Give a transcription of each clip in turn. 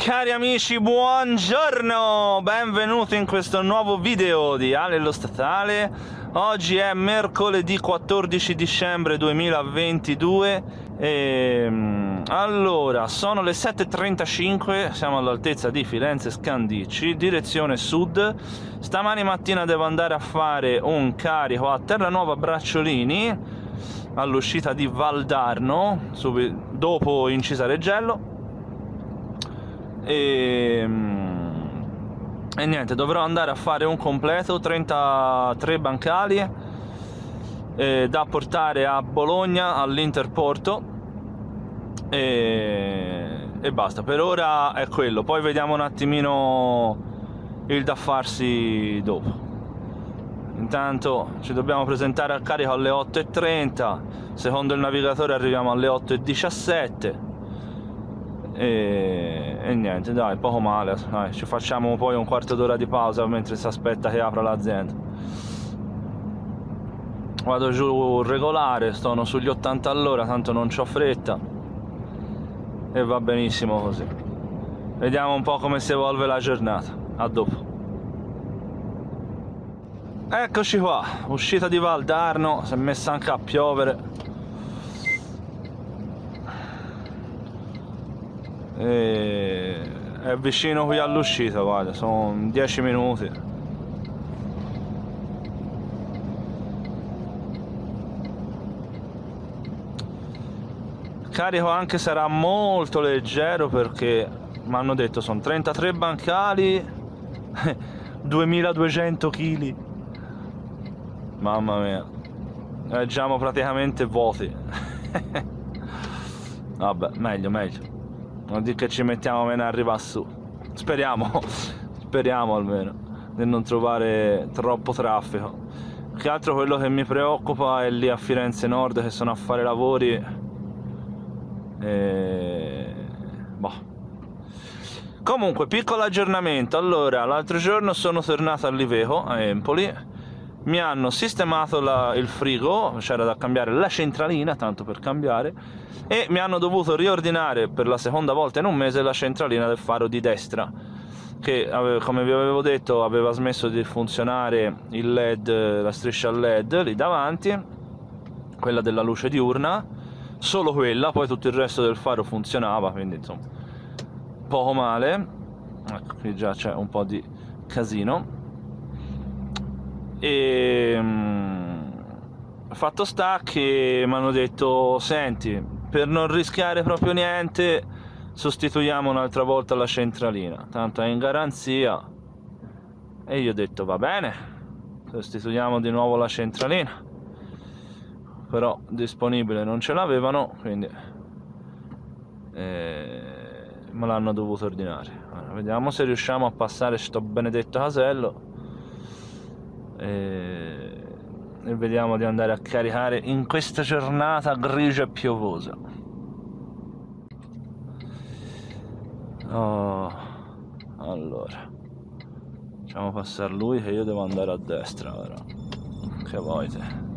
Cari amici, buongiorno! Benvenuti in questo nuovo video di Ale lo Statale. Oggi è mercoledì 14 dicembre 2022 allora, sono le 7:35, siamo all'altezza di Firenze Scandicci, direzione sud. Stamani mattina devo andare a fare un carico a Terranuova Bracciolini, all'uscita di Valdarno, dopo Incisa Reggello. E niente, dovrò andare a fare un completo 33 bancali da portare a Bologna all'Interporto e basta, per ora è quello. Poi vediamo un attimino il da farsi dopo. Intanto ci dobbiamo presentare al carico alle 8:30, secondo il navigatore arriviamo alle 8:17 e niente, dai, poco male, dai, ci facciamo poi un quarto d'ora di pausa mentre si aspetta che apra l'azienda. Vado giù regolare, sono sugli 80 all'ora, tanto non c'ho fretta e va benissimo così. Vediamo un po' come si evolve la giornata. A dopo. Eccoci qua, uscita di Valdarno, si è messa anche a piovere. È vicino qui all'uscita, guarda, sono 10 minuti. Il carico anche sarà molto leggero perché mi hanno detto sono 33 bancali 2200 kg. Mamma mia, leggiamo praticamente vuoti. Vabbè, meglio. Non dico che ci mettiamo meno a arrivare su. Speriamo almeno di non trovare troppo traffico. Che altro quello che mi preoccupa è lì a Firenze Nord, che sono a fare lavori boh. Comunque, piccolo aggiornamento. Allora, l'altro giorno sono tornato all'Iveco a Empoli. Mi hanno sistemato il frigo, c'era da cambiare la centralina, tanto per cambiare, e mi hanno dovuto riordinare per la seconda volta in un mese la centralina del faro di destra, che come vi avevo detto aveva smesso di funzionare il LED, la striscia LED lì davanti, quella della luce diurna, solo quella, poi tutto il resto del faro funzionava, quindi insomma poco male. Ecco, qui già c'è un po' di casino. E fatto sta che mi hanno detto: senti, per non rischiare proprio niente sostituiamo un'altra volta la centralina, tanto è in garanzia. E io ho detto va bene, sostituiamo di nuovo la centralina, però disponibile non ce l'avevano, quindi me l'hanno dovuto ordinare. Allora, vediamo se riusciamo a passare sto benedetto casello e vediamo di andare a caricare in questa giornata grigia e piovosa. Allora facciamo passare lui, che io devo andare a destra ora. Che volete?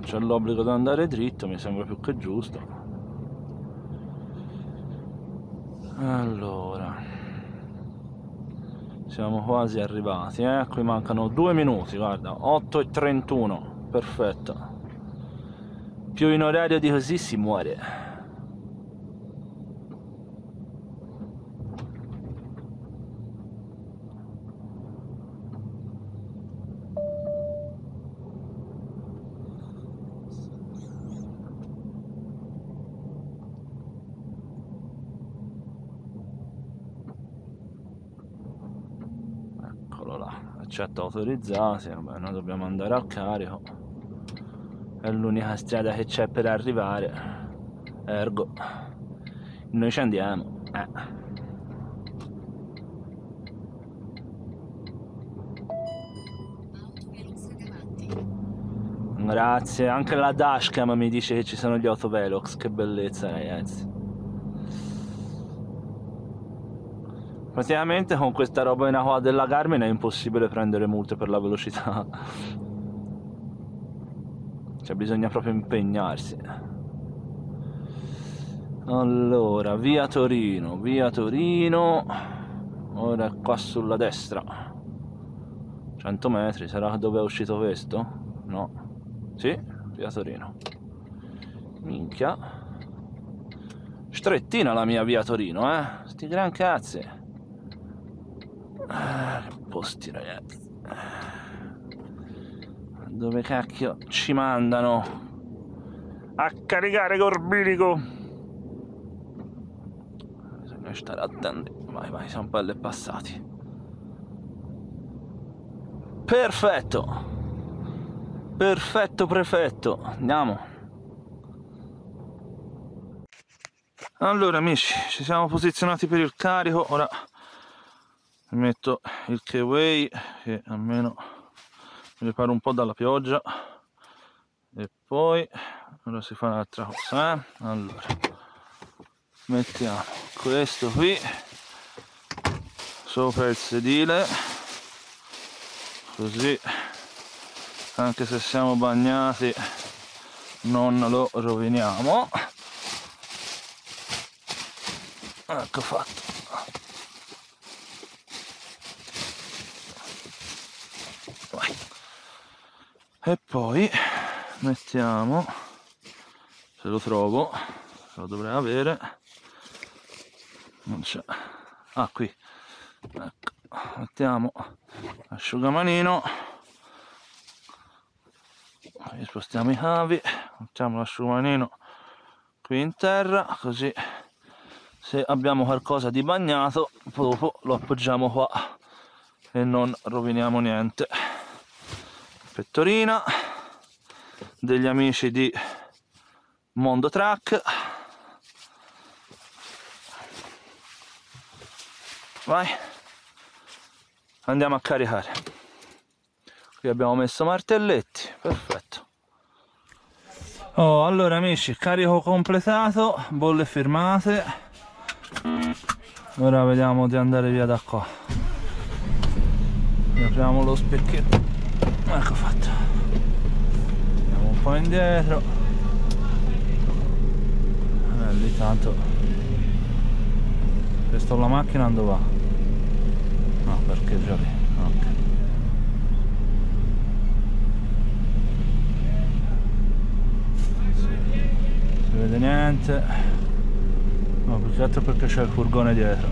C'è l'obbligo di andare dritto, mi sembra più che giusto. Allora, siamo quasi arrivati, qui mancano 2 minuti, guarda, 8:31, perfetto. Più in orario di così si muore. Accetto autorizzati, vabbè, noi dobbiamo andare al carico, è l'unica strada che c'è per arrivare, ergo noi ci andiamo. Grazie, anche la dashcam mi dice che ci sono gli autovelox, che bellezza ragazzi. Praticamente con questa roba in qua della Garmin è impossibile prendere multe per la velocità. Cioè bisogna proprio impegnarsi. Allora, via Torino, ora è qua sulla destra. 100 metri, sarà dove è uscito questo? No. Sì, via Torino. Minchia. Strettina la mia via Torino, sti gran cazzi. Che posti ragazzi. Dove cacchio ci mandano a caricare Corbilico? Bisogna stare attenti. Vai, siamo pelle passati. Perfetto. Perfetto, prefetto. Andiamo. Allora amici, ci siamo posizionati per il carico. Ora metto il K-Way che almeno mi riparo un po' dalla pioggia. E poi ora si fa un'altra cosa, Allora mettiamo questo qui sopra il sedile, così anche se siamo bagnati non lo roviniamo. Ecco fatto. Vai. E poi mettiamo, se lo trovo, se lo dovrei avere, non c'è, qui, ecco, mettiamo l'asciugamanino, spostiamo i cavi, mettiamo l'asciugamanino qui in terra, così se abbiamo qualcosa di bagnato dopo lo appoggiamo qua e non roviniamo niente. Pettorina degli amici di Mondo Track. Vai, andiamo a caricare. Qui abbiamo messo martelletti, perfetto. Allora amici, carico completato, bolle firmate. Ora vediamo di andare via da qua. Apriamo lo specchietto, ecco fatto. Andiamo un po' indietro. Lì tanto se sto la macchina dove va? No, perché già lì. Ok. Si vede niente. No, più che altro perché c'è il furgone dietro,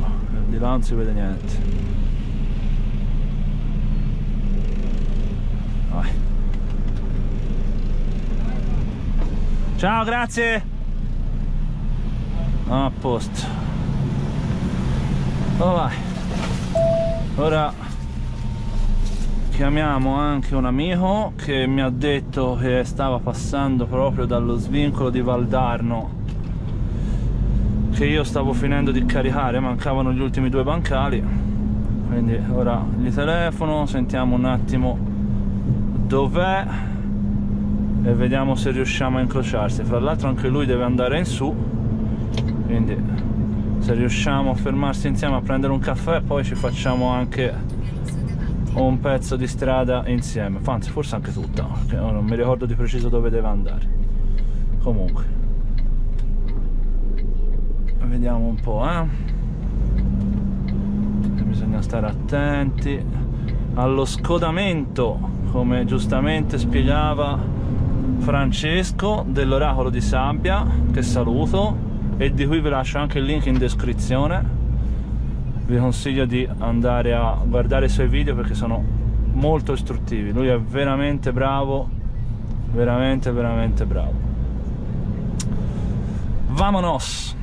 di là non si vede niente. Vai. Ciao, grazie. A posto. Vai. Ora chiamiamo anche un amico che mi ha detto che stava passando proprio dallo svincolo di Valdarno, che io stavo finendo di caricare, mancavano gli ultimi 2 bancali, quindi ora gli telefono, sentiamo un attimo dov'è e vediamo se riusciamo a incrociarsi. Fra l'altro anche lui deve andare in su, quindi se riusciamo a fermarsi insieme a prendere un caffè poi ci facciamo anche un pezzo di strada insieme, anzi forse anche tutta, perché non mi ricordo di preciso dove deve andare. Comunque vediamo un po', bisogna stare attenti allo scodamento, come giustamente spiegava Francesco dell'Oracolo di Sabbia, che saluto e di cui vi lascio anche il link in descrizione. Vi consiglio di andare a guardare i suoi video perché sono molto istruttivi. Lui è veramente bravo, veramente bravo. Vamonos!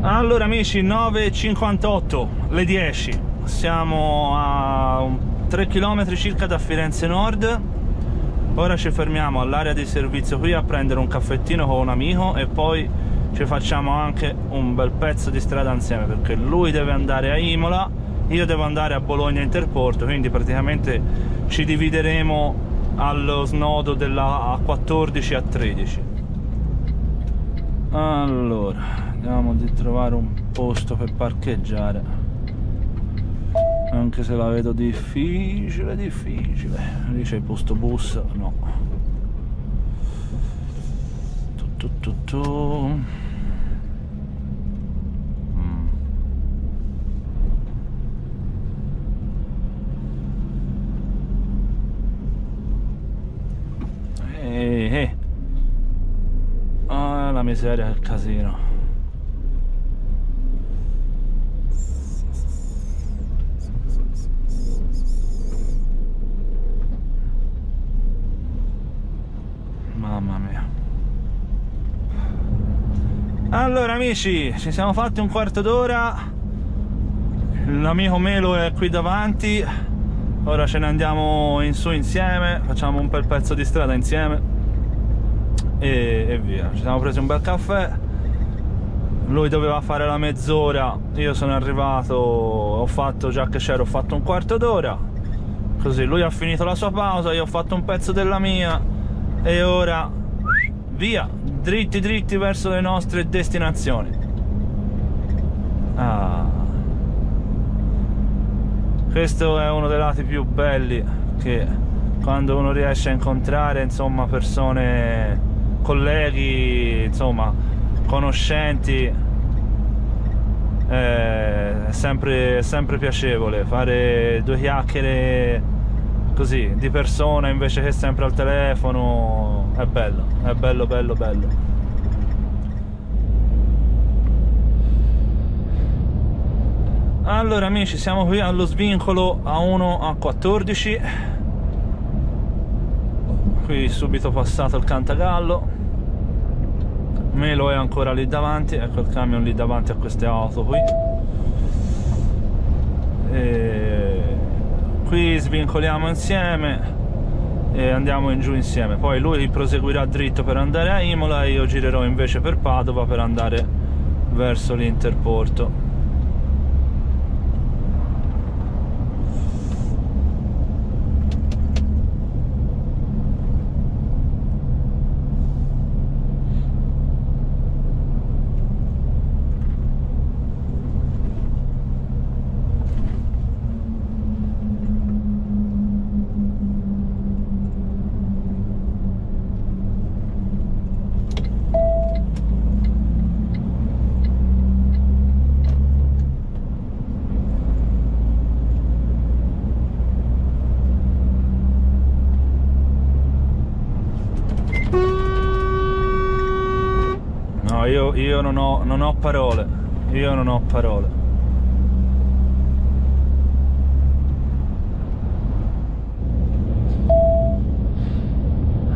Allora amici, 9:58, le 10, siamo a 3 km circa da Firenze Nord. Ora ci fermiamo all'area di servizio qui a prendere un caffettino con un amico e poi ci facciamo anche un bel pezzo di strada insieme, perché lui deve andare a Imola, io devo andare a Bologna Interporto, quindi praticamente ci divideremo allo snodo della A14 e A13. Allora, andiamo di trovare un posto per parcheggiare, anche se la vedo difficile. Lì c'è il posto bus, no. Ah, la miseria, il casino. Mamma mia. Allora amici, ci siamo fatti un quarto d'ora. L'amico Melo è qui davanti. Ora ce ne andiamo in su insieme, facciamo un bel pezzo di strada insieme e via. Ci siamo presi un bel caffè. Lui doveva fare la mezz'ora, io sono arrivato, ho fatto, già che c'ero, ho fatto un quarto d'ora. Così lui ha finito la sua pausa, io ho fatto un pezzo della mia e ora via, dritti verso le nostre destinazioni. Questo è uno dei lati più belli, che quando uno riesce a incontrare, insomma, persone, colleghi, insomma, conoscenti, è sempre piacevole fare due chiacchiere così di persona invece che sempre al telefono. È bello. Allora amici, siamo qui allo svincolo A1 A14, qui subito passato il Cantagallo. Melo è ancora lì davanti, ecco il camion lì davanti a queste auto qui. Qui svincoliamo insieme e andiamo in giù insieme, poi lui proseguirà dritto per andare a Imola e io girerò invece per Padova per andare verso l'Interporto. Io non ho parole,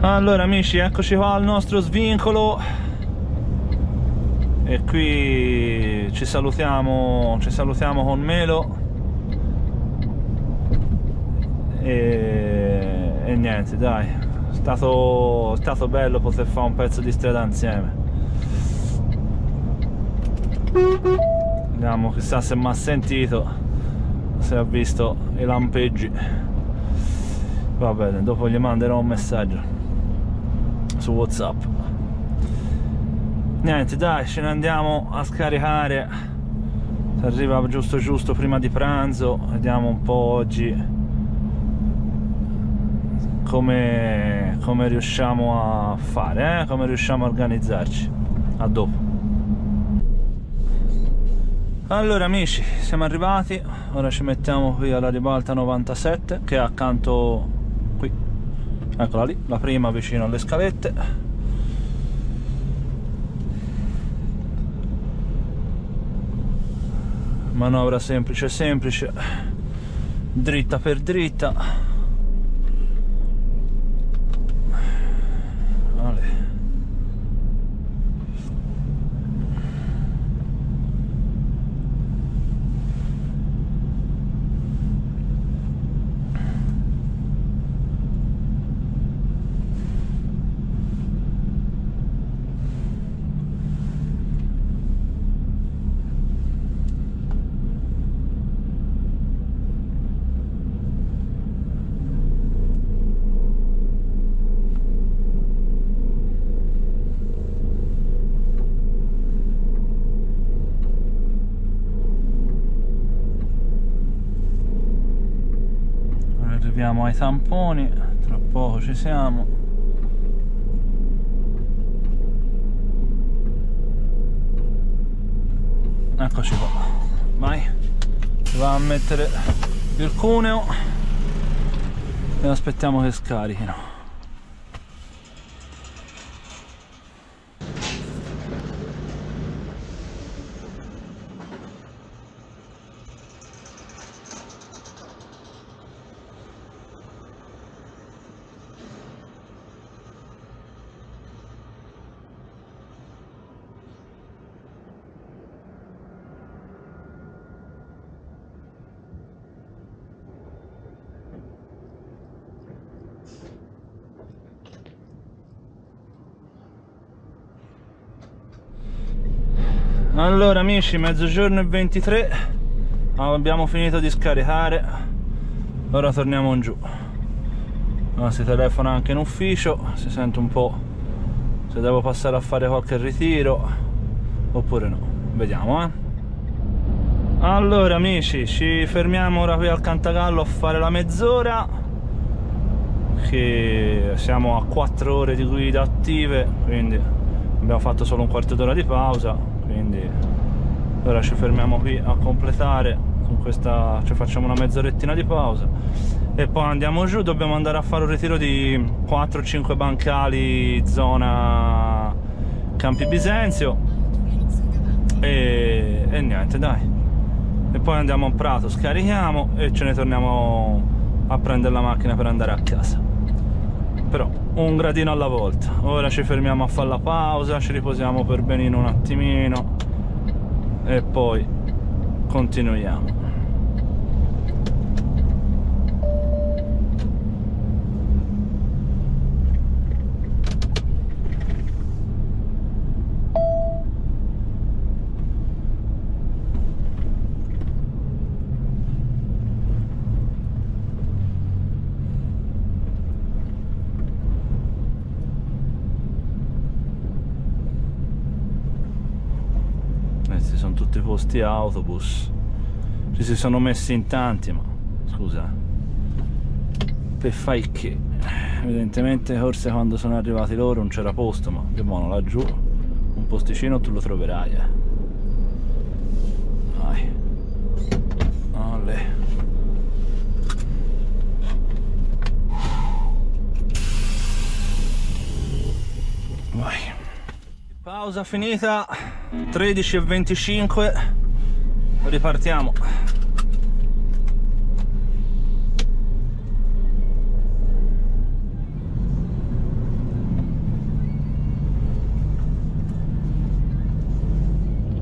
Allora amici, eccoci qua al nostro svincolo e qui ci salutiamo con Melo e niente, dai, è stato bello poter fare un pezzo di strada insieme. Vediamo, chissà se mi ha sentito, se ha visto i lampeggi. Va bene, dopo gli manderò un messaggio su WhatsApp. Niente, dai, ce ne andiamo a scaricare. Si arriva giusto prima di pranzo. Vediamo un po' oggi come riusciamo a fare, come riusciamo a organizzarci. A dopo. Allora amici, siamo arrivati, ora ci mettiamo qui alla ribalta 97 che è accanto qui, eccola lì, la prima vicino alle scalette. Manovra semplice, dritta per dritta. Siamo ai tamponi, tra poco ci siamo. Eccoci qua, vai, si va a mettere il cuneo e aspettiamo che scarichino. Allora amici, mezzogiorno e 23, abbiamo finito di scaricare, ora torniamo in giù. Si telefona anche in ufficio, si sente un po' se devo passare a fare qualche ritiro oppure no, vediamo. Allora amici, ci fermiamo ora qui al Cantagallo a fare la mezz'ora, che siamo a 4 ore di guida attive, quindi abbiamo fatto solo un quarto d'ora di pausa. Quindi ora ci fermiamo qui a completare con questa, ci facciamo una mezzorettina di pausa e poi andiamo giù. Dobbiamo andare a fare un ritiro di 4-5 bancali zona Campi Bisenzio e niente, dai, e poi andiamo a Prato, scarichiamo e ce ne torniamo a prendere la macchina per andare a casa. Però un gradino alla volta. Ora ci fermiamo a fare la pausa, ci riposiamo per benino un attimino e poi continuiamo. Questi sono tutti posti autobus, ci si sono messi in tanti, ma scusa, per fai che? Evidentemente forse quando sono arrivati loro non c'era posto, ma che buono, laggiù un posticino tu lo troverai, vai. Olè. Vai. Pausa finita, 13:25, ripartiamo.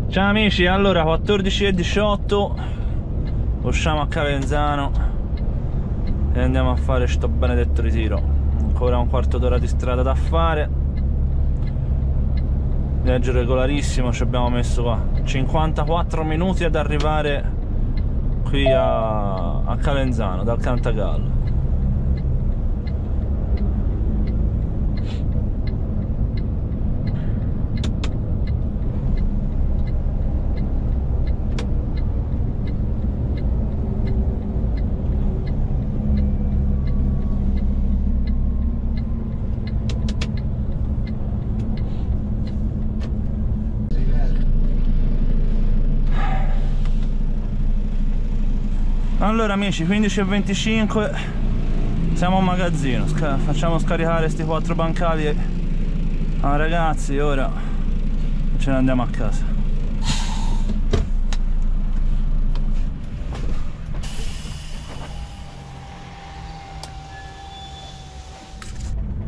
Ciao amici, allora 14:18, usciamo a Calenzano e andiamo a fare sto benedetto ritiro. Ancora un quarto d'ora di strada da fare. Viaggio regolarissimo, ci abbiamo messo qua 54 minuti ad arrivare qui a Calenzano dal Cantagallo. Allora amici, 15:25, siamo a magazzino, facciamo scaricare questi 4 bancali ai ragazzi, ora ce ne andiamo a casa.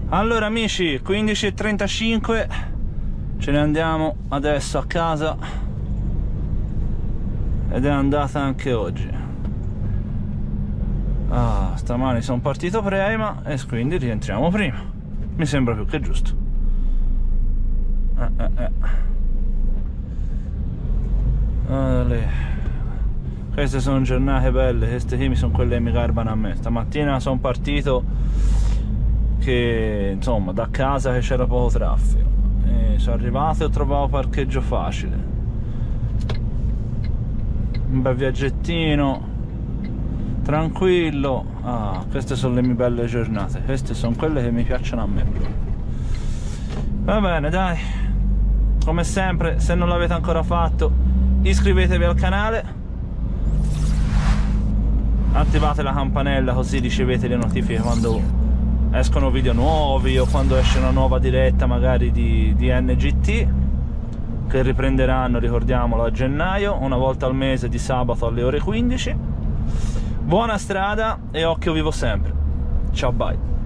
Allora amici, 15:35, ce ne andiamo adesso a casa ed è andata anche oggi. Stamani sono partito prima e quindi rientriamo prima, mi sembra più che giusto. Queste sono giornate belle, queste qui sono quelle che mi garbano a me. Stamattina sono partito che insomma da casa che c'era poco traffico e sono arrivato e ho trovato parcheggio facile, un bel viaggettino. tranquillo. Ah, queste sono le mie belle giornate, queste sono quelle che mi piacciono a me. Va bene, dai, come sempre, se non l'avete ancora fatto, iscrivetevi al canale, attivate la campanella così ricevete le notifiche quando escono video nuovi o quando esce una nuova diretta magari di NGT, che riprenderanno, ricordiamolo, a gennaio, una volta al mese di sabato alle ore 15. Buona strada e occhio vivo sempre. Ciao, bye.